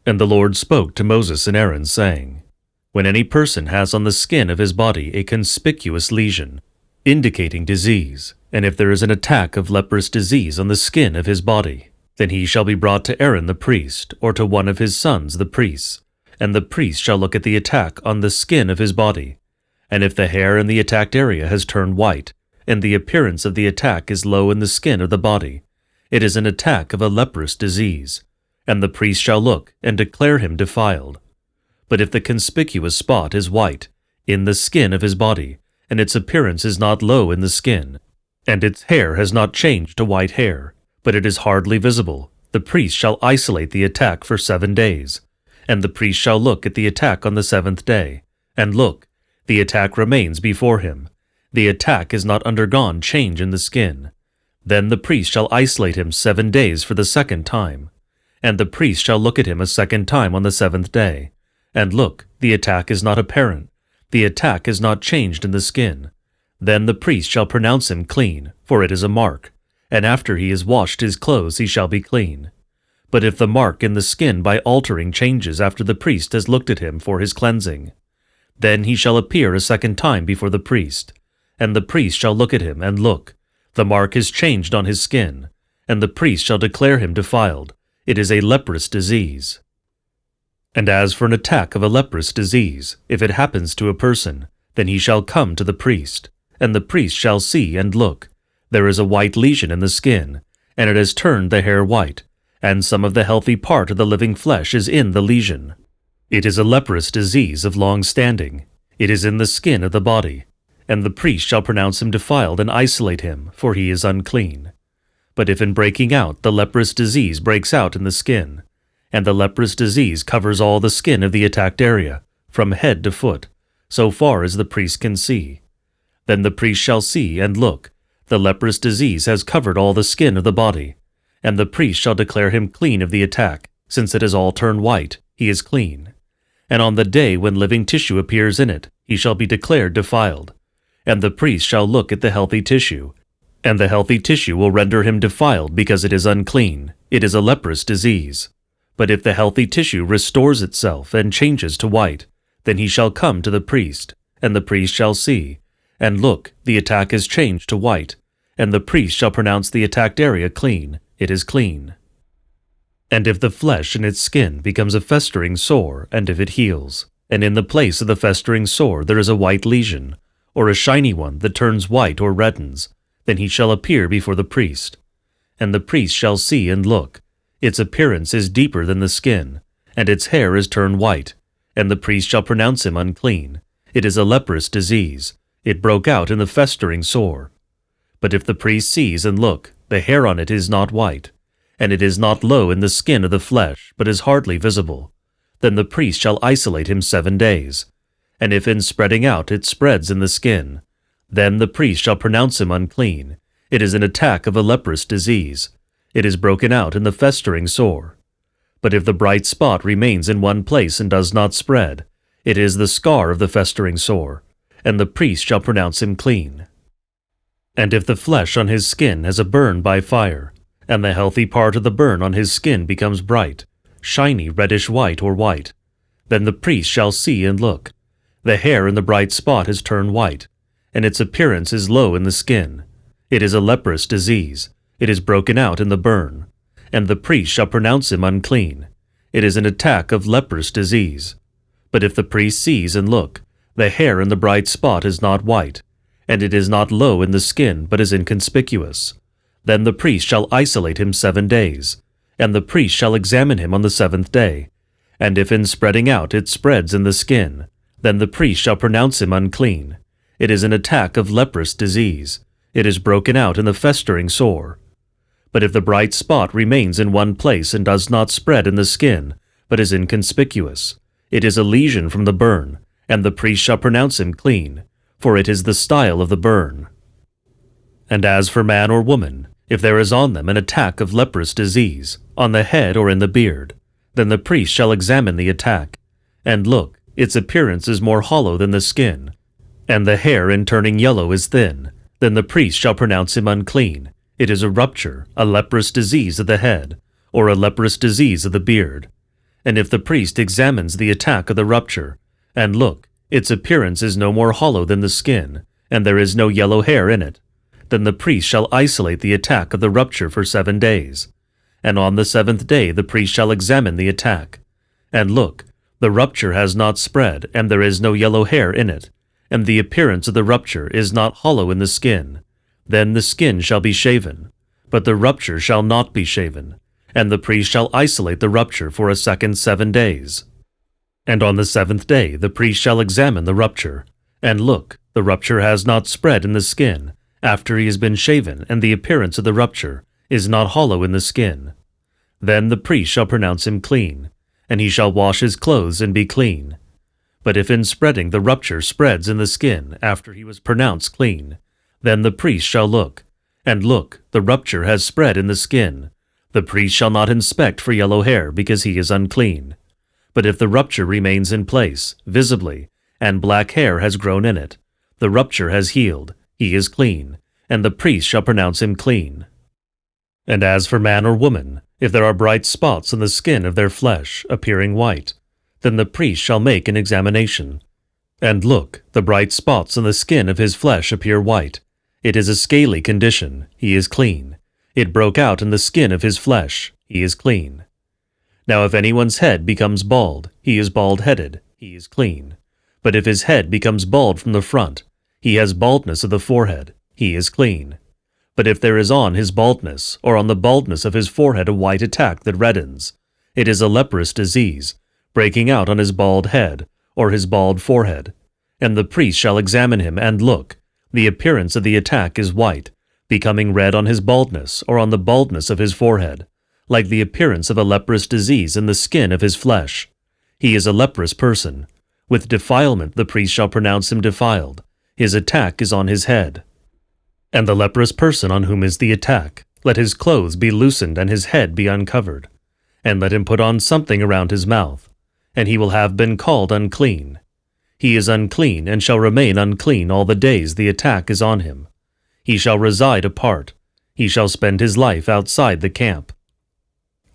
And the Lord spoke to Moses and Aaron, saying, When any person has on the skin of his body a conspicuous lesion, indicating disease, and if there is an attack of leprous disease on the skin of his body, then he shall be brought to Aaron the priest, or to one of his sons the priests, and the priest shall look at the attack on the skin of his body. And if the hair in the attacked area has turned white, and the appearance of the attack is low in the skin of the body, it is an attack of a leprous disease, and the priest shall look and declare him defiled. But if the conspicuous spot is white in the skin of his body, and its appearance is not low in the skin, and its hair has not changed to white hair, but it is hardly visible, the priest shall isolate the attack for 7 days, and the priest shall look at the attack on the 7th day, and look, the attack remains before him. The attack has not undergone change in the skin. Then the priest shall isolate him 7 days for the 2nd time, and the priest shall look at him a 2nd time on the 7th day, and look, the attack is not apparent, the attack is not changed in the skin. Then the priest shall pronounce him clean, for it is a mark, and after he has washed his clothes he shall be clean. But if the mark in the skin by altering changes after the priest has looked at him for his cleansing, then he shall appear a 2nd time before the priest, and the priest shall look at him, and look, the mark is changed on his skin, and the priest shall declare him defiled. It is a leprous disease. And as for an attack of a leprous disease, if it happens to a person, then he shall come to the priest, and the priest shall see and look. There is a white lesion in the skin, and it has turned the hair white, and some of the healthy part of the living flesh is in the lesion. It is a leprous disease of long standing. It is in the skin of the body, and the priest shall pronounce him defiled and isolate him, for he is unclean. But if in breaking out the leprous disease breaks out in the skin, and the leprous disease covers all the skin of the attacked area, from head to foot, so far as the priest can see, then the priest shall see and look, the leprous disease has covered all the skin of the body, and the priest shall declare him clean of the attack, since it has all turned white, he is clean. And on the day when living tissue appears in it, he shall be declared defiled. And the priest shall look at the healthy tissue, and the healthy tissue will render him defiled because it is unclean. It is a leprous disease. But if the healthy tissue restores itself and changes to white, then he shall come to the priest, and the priest shall see, and look, the attack is changed to white, and the priest shall pronounce the attacked area clean. It is clean. And if the flesh in its skin becomes a festering sore, and if it heals, and in the place of the festering sore there is a white lesion, or a shiny one that turns white or reddens, then he shall appear before the priest. And the priest shall see and look. Its appearance is deeper than the skin, and its hair is turned white, and the priest shall pronounce him unclean. It is a leprous disease. It broke out in the festering sore. But if the priest sees and look, the hair on it is not white, and it is not low in the skin of the flesh, but is hardly visible, then the priest shall isolate him 7 days. And if in spreading out it spreads in the skin, then the priest shall pronounce him unclean. It is an attack of a leprous disease. It is broken out in the festering sore. But if the bright spot remains in one place and does not spread, it is the scar of the festering sore, and the priest shall pronounce him clean. And if the flesh on his skin has a burn by fire, and the healthy part of the burn on his skin becomes bright, shiny reddish-white or white, then the priest shall see and look. The hair in the bright spot has turned white, and its appearance is low in the skin. It is a leprous disease. It is broken out in the burn, and the priest shall pronounce him unclean. It is an attack of leprous disease. But if the priest sees and look, the hair in the bright spot is not white, and it is not low in the skin, but is inconspicuous, then the priest shall isolate him 7 days, and the priest shall examine him on the 7th day. And if in spreading out it spreads in the skin, then the priest shall pronounce him unclean. It is an attack of leprous disease. It is broken out in the festering sore. But if the bright spot remains in one place and does not spread in the skin, but is inconspicuous, it is a lesion from the burn, and the priest shall pronounce him clean, for it is the style of the burn. And as for man or woman, if there is on them an attack of leprous disease, on the head or in the beard, then the priest shall examine the attack, and look, its appearance is more hollow than the skin, and the hair in turning yellow is thin, then the priest shall pronounce him unclean. It is a rupture, a leprous disease of the head, or a leprous disease of the beard. And if the priest examines the attack of the rupture, and look, its appearance is no more hollow than the skin, and there is no yellow hair in it, then the priest shall isolate the attack of the rupture for 7 days. And on the 7th day the priest shall examine the attack. And look, the rupture has not spread, and there is no yellow hair in it, and the appearance of the rupture is not hollow in the skin. Then the skin shall be shaven, but the rupture shall not be shaven, and the priest shall isolate the rupture for a second 7 days. And on the 7th day the priest shall examine the rupture. And look, the rupture has not spread in the skin, after he has been shaven, and the appearance of the rupture is not hollow in the skin. Then the priest shall pronounce him clean, and he shall wash his clothes and be clean. But if in spreading the rupture spreads in the skin after he was pronounced clean, then the priest shall look, and look, the rupture has spread in the skin. The priest shall not inspect for yellow hair, because he is unclean. But if the rupture remains in place, visibly, and black hair has grown in it, the rupture has healed, he is clean, and the priest shall pronounce him clean. And as for man or woman, if there are bright spots on the skin of their flesh, appearing white, then the priest shall make an examination. And look, the bright spots on the skin of his flesh appear white. It is a scaly condition, he is clean. It broke out in the skin of his flesh, he is clean. Now if anyone's head becomes bald, he is bald-headed, he is clean. But if his head becomes bald from the front, he has baldness of the forehead, he is clean. But if there is on his baldness, or on the baldness of his forehead a white attack that reddens, it is a leprous disease, breaking out on his bald head, or his bald forehead. And the priest shall examine him, and look, the appearance of the attack is white, becoming red on his baldness, or on the baldness of his forehead, like the appearance of a leprous disease in the skin of his flesh. He is a leprous person. With defilement the priest shall pronounce him defiled. His attack is on his head. And the leprous person on whom is the attack, let his clothes be loosened and his head be uncovered, and let him put on something around his mouth, and he will have been called unclean. He is unclean, and shall remain unclean all the days the attack is on him. He shall reside apart. He shall spend his life outside the camp.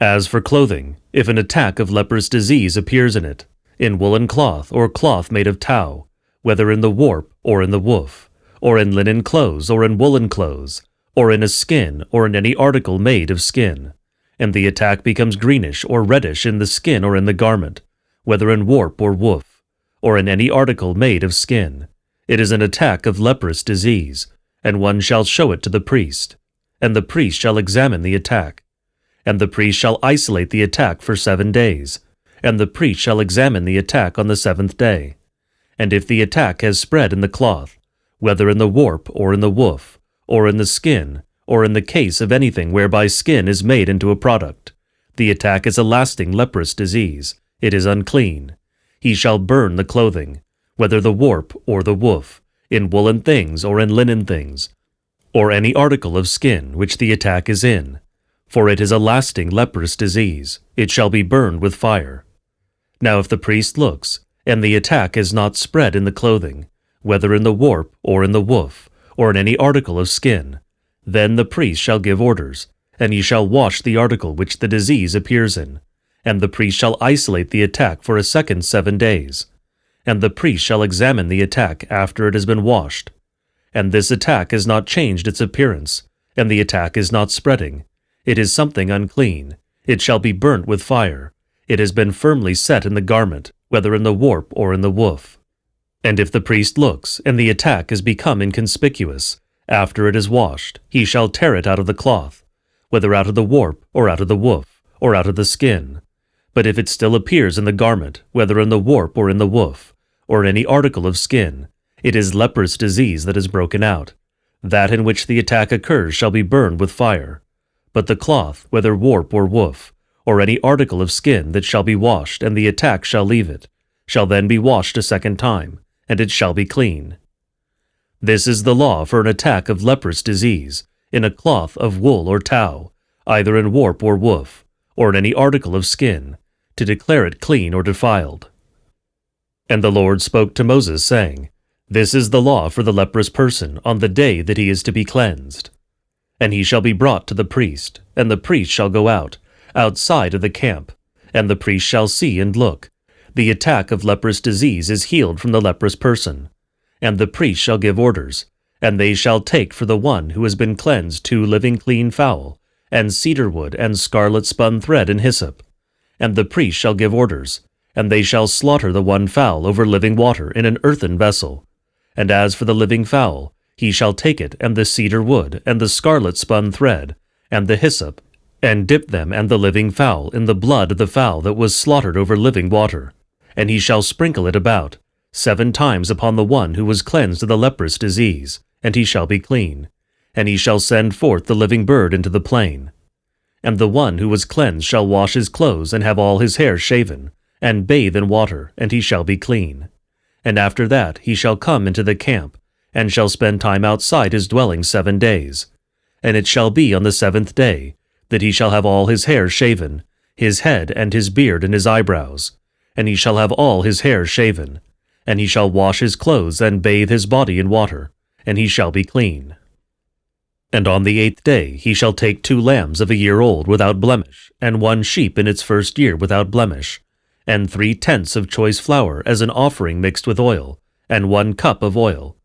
As for clothing, if an attack of leprous disease appears in it, in woolen cloth or cloth made of tow, whether in the warp or in the woof, or in linen clothes or in woolen clothes, or in a skin or in any article made of skin, and the attack becomes greenish or reddish in the skin or in the garment, whether in warp or woof, or in any article made of skin, it is an attack of leprous disease, and one shall show it to the priest, and the priest shall examine the attack. And the priest shall isolate the attack for 7 days, and the priest shall examine the attack on the 7th day. And if the attack has spread in the cloth, whether in the warp or in the woof, or in the skin, or in the case of anything whereby skin is made into a product, the attack is a lasting leprous disease, it is unclean. He shall burn the clothing, whether the warp or the woof, in woolen things or in linen things, or any article of skin which the attack is in. For it is a lasting leprous disease, it shall be burned with fire. Now if the priest looks, and the attack is not spread in the clothing, whether in the warp or in the woof, or in any article of skin, then the priest shall give orders, and he shall wash the article which the disease appears in, and the priest shall isolate the attack for a second 7 days. And the priest shall examine the attack after it has been washed. And this attack has not changed its appearance, and the attack is not spreading. It is something unclean. It shall be burnt with fire. It has been firmly set in the garment, whether in the warp or in the woof. And if the priest looks, and the attack has become inconspicuous, after it is washed, he shall tear it out of the cloth, whether out of the warp or out of the woof, or out of the skin. But if it still appears in the garment, whether in the warp or in the woof, or in any article of skin, it is leprous disease that is broken out. That in which the attack occurs shall be burned with fire. But the cloth, whether warp or woof, or any article of skin that shall be washed, and the attack shall leave it, shall then be washed a second time, and it shall be clean. This is the law for an attack of leprous disease, in a cloth of wool or tow, either in warp or woof, or in any article of skin, to declare it clean or defiled. And the Lord spoke to Moses, saying, This is the law for the leprous person on the day that he is to be cleansed. And he shall be brought to the priest, and the priest shall go out, outside of the camp, and the priest shall see and look. The attack of leprous disease is healed from the leprous person. And the priest shall give orders, and they shall take for the one who has been cleansed 2 living clean fowl, and cedar wood, and scarlet spun thread, and hyssop. And the priest shall give orders, and they shall slaughter the one fowl over living water in an earthen vessel. And as for the living fowl, he shall take it, and the cedar wood, and the scarlet spun thread, and the hyssop, and dip them and the living fowl in the blood of the fowl that was slaughtered over living water. And he shall sprinkle it about 7 times upon the one who was cleansed of the leprous disease, and he shall be clean. And he shall send forth the living bird into the plain. And the one who was cleansed shall wash his clothes, and have all his hair shaven, and bathe in water, and he shall be clean. And after that he shall come into the camp, and shall spend time outside his dwelling 7 days. And it shall be on the 7th day, that he shall have all his hair shaven, his head and his beard and his eyebrows. And he shall have all his hair shaven. And he shall wash his clothes, and bathe his body in water, and he shall be clean. And on the 8th day he shall take 2 lambs of a year old without blemish, and 1 sheep in its first year without blemish, and 3 tenths of choice flour as an offering mixed with oil, and 1 cup of oil.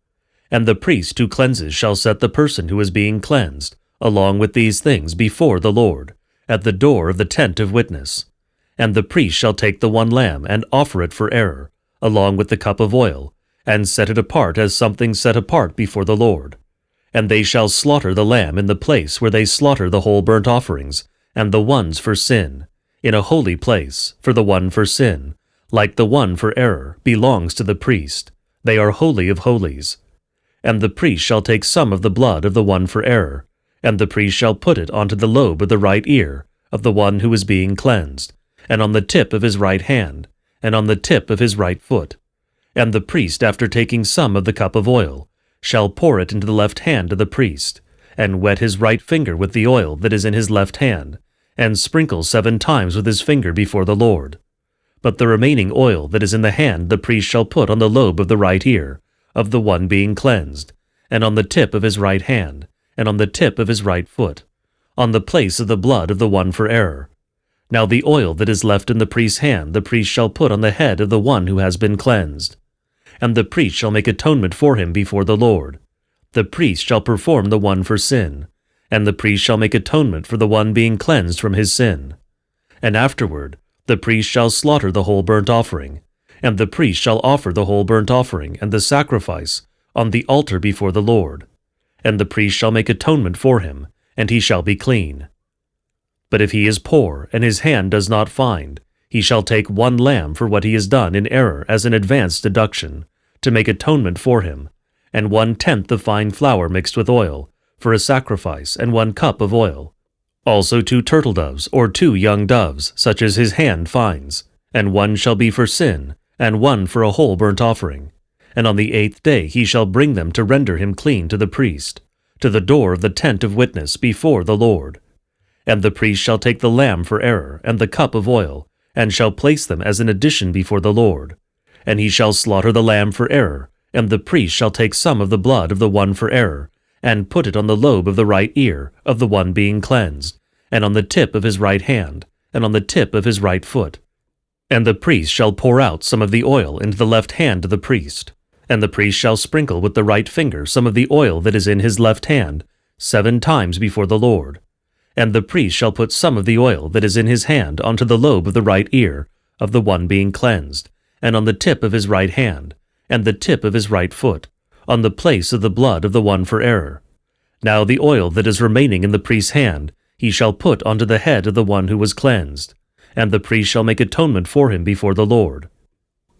And the priest who cleanses shall set the person who is being cleansed, along with these things, before the Lord, at the door of the tent of witness. And the priest shall take the 1 lamb and offer it for error, along with the cup of oil, and set it apart as something set apart before the Lord. And they shall slaughter the lamb in the place where they slaughter the whole burnt offerings, and the ones for sin, in a holy place, for the one for sin, like the one for error, belongs to the priest. They are holy of holies. And the priest shall take some of the blood of the one for error, and the priest shall put it onto the lobe of the right ear of the one who is being cleansed, and on the tip of his right hand, and on the tip of his right foot. And the priest, after taking some of the cup of oil, shall pour it into the left hand of the priest, and wet his right finger with the oil that is in his left hand, and sprinkle 7 times with his finger before the Lord. But the remaining oil that is in the hand the priest shall put on the lobe of the right ear of the one being cleansed, and on the tip of his right hand, and on the tip of his right foot, on the place of the blood of the one for error. Now the oil that is left in the priest's hand the priest shall put on the head of the one who has been cleansed. And the priest shall make atonement for him before the Lord. The priest shall perform the one for sin, and the priest shall make atonement for the one being cleansed from his sin. And afterward the priest shall slaughter the whole burnt offering, and the priest shall offer the whole burnt offering and the sacrifice on the altar before the Lord. And the priest shall make atonement for him, and he shall be clean. But if he is poor, and his hand does not find, he shall take 1 lamb for what he has done in error as an advance deduction, to make atonement for him, and 1/10 of fine flour mixed with oil, for a sacrifice, and 1 cup of oil. Also 2 turtle-doves, or 2 young doves, such as his hand finds, and 1 shall be for sin, and 1 for a whole burnt offering. And on the 8th day he shall bring them to render him clean to the priest, to the door of the tent of witness before the Lord. And the priest shall take the lamb for error, and the cup of oil, and shall place them as an addition before the Lord. And he shall slaughter the lamb for error, and the priest shall take some of the blood of the one for error, and put it on the lobe of the right ear of the one being cleansed, and on the tip of his right hand, and on the tip of his right foot. And the priest shall pour out some of the oil into the left hand of the priest, and the priest shall sprinkle with the right finger some of the oil that is in his left hand 7 times before the Lord. And the priest shall put some of the oil that is in his hand onto the lobe of the right ear of the one being cleansed, and on the tip of his right hand, and the tip of his right foot, on the place of the blood of the one for error. Now the oil that is remaining in the priest's hand he shall put onto the head of the one who was cleansed, and the priest shall make atonement for him before the Lord.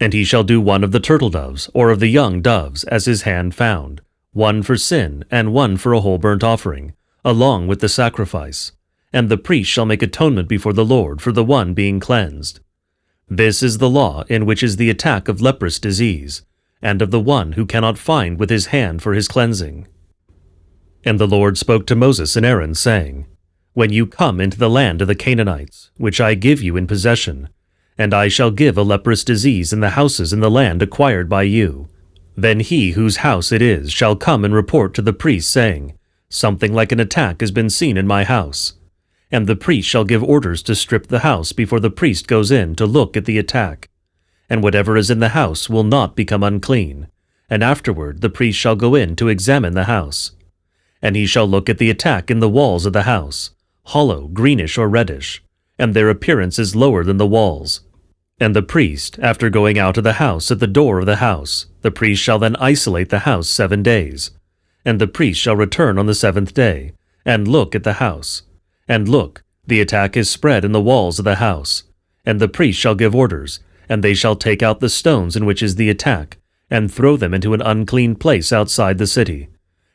And he shall do 1 of the turtle-doves, or of the young doves, as his hand found, 1 for sin, and 1 for a whole burnt offering, along with the sacrifice. And the priest shall make atonement before the Lord for the one being cleansed. This is the law in which is the attack of leprous disease, and of the one who cannot find with his hand for his cleansing. And the Lord spoke to Moses and Aaron, saying, When you come into the land of the Canaanites, which I give you in possession, and I shall give a leprous disease in the houses in the land acquired by you, then he whose house it is shall come and report to the priest, saying, Something like an attack has been seen in my house. And the priest shall give orders to strip the house before the priest goes in to look at the attack. And whatever is in the house will not become unclean. And afterward the priest shall go in to examine the house. And he shall look at the attack in the walls of the house, hollow, greenish, or reddish, and their appearance is lower than the walls. And the priest, after going out of the house at the door of the house, the priest shall then isolate the house 7 days. And the priest shall return on the 7th day, and look at the house. And look, the attack is spread in the walls of the house. And the priest shall give orders, and they shall take out the stones in which is the attack, and throw them into an unclean place outside the city.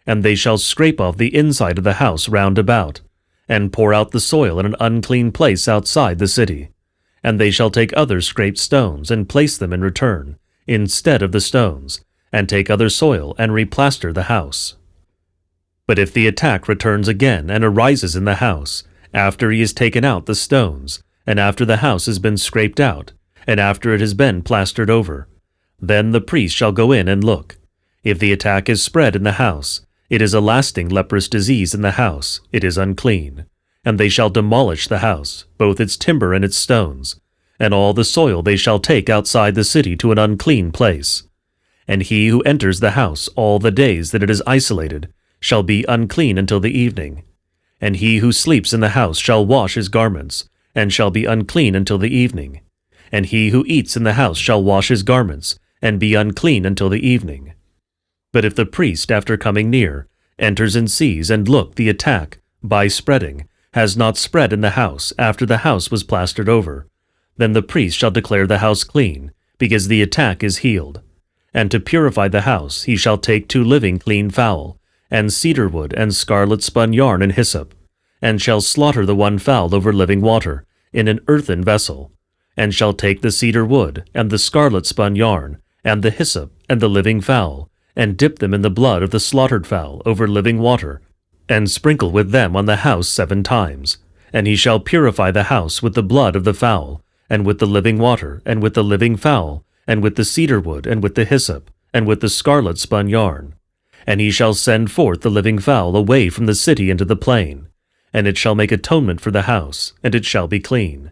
And they shall scrape off the inside of the house round about, and pour out the soil in an unclean place outside the city. And they shall take other scraped stones, and place them in return, instead of the stones, and take other soil, and replaster the house. But if the attack returns again, and arises in the house, after he has taken out the stones, and after the house has been scraped out, and after it has been plastered over, then the priest shall go in and look. If the attack is spread in the house, it is a lasting leprous disease in the house, it is unclean. And they shall demolish the house, both its timber and its stones, and all the soil they shall take outside the city to an unclean place. And he who enters the house all the days that it is isolated shall be unclean until the evening. And he who sleeps in the house shall wash his garments, and shall be unclean until the evening. And he who eats in the house shall wash his garments, and be unclean until the evening. But if the priest, after coming near, enters and sees and look the attack, by spreading, has not spread in the house after the house was plastered over, then the priest shall declare the house clean, because the attack is healed. And to purify the house he shall take 2 living clean fowl, and cedar wood, and scarlet spun yarn, and hyssop, and shall slaughter the one fowl over living water, in an earthen vessel, and shall take the cedar wood, and the scarlet spun yarn, and the hyssop, and the living fowl, and dip them in the blood of the slaughtered fowl over living water, and sprinkle with them on the house 7 times. And he shall purify the house with the blood of the fowl, and with the living water, and with the living fowl, and with the cedar wood, and with the hyssop, and with the scarlet spun yarn. And he shall send forth the living fowl away from the city into the plain, and it shall make atonement for the house, and it shall be clean.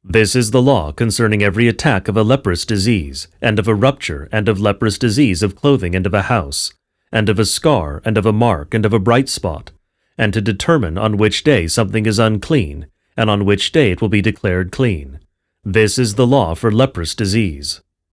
This is the law concerning every attack of a leprous disease, and of a rupture, and of leprous disease of clothing, and of a house, and of a scar, and of a mark, and of a bright spot, and to determine on which day something is unclean, and on which day it will be declared clean. This is the law for leprous disease.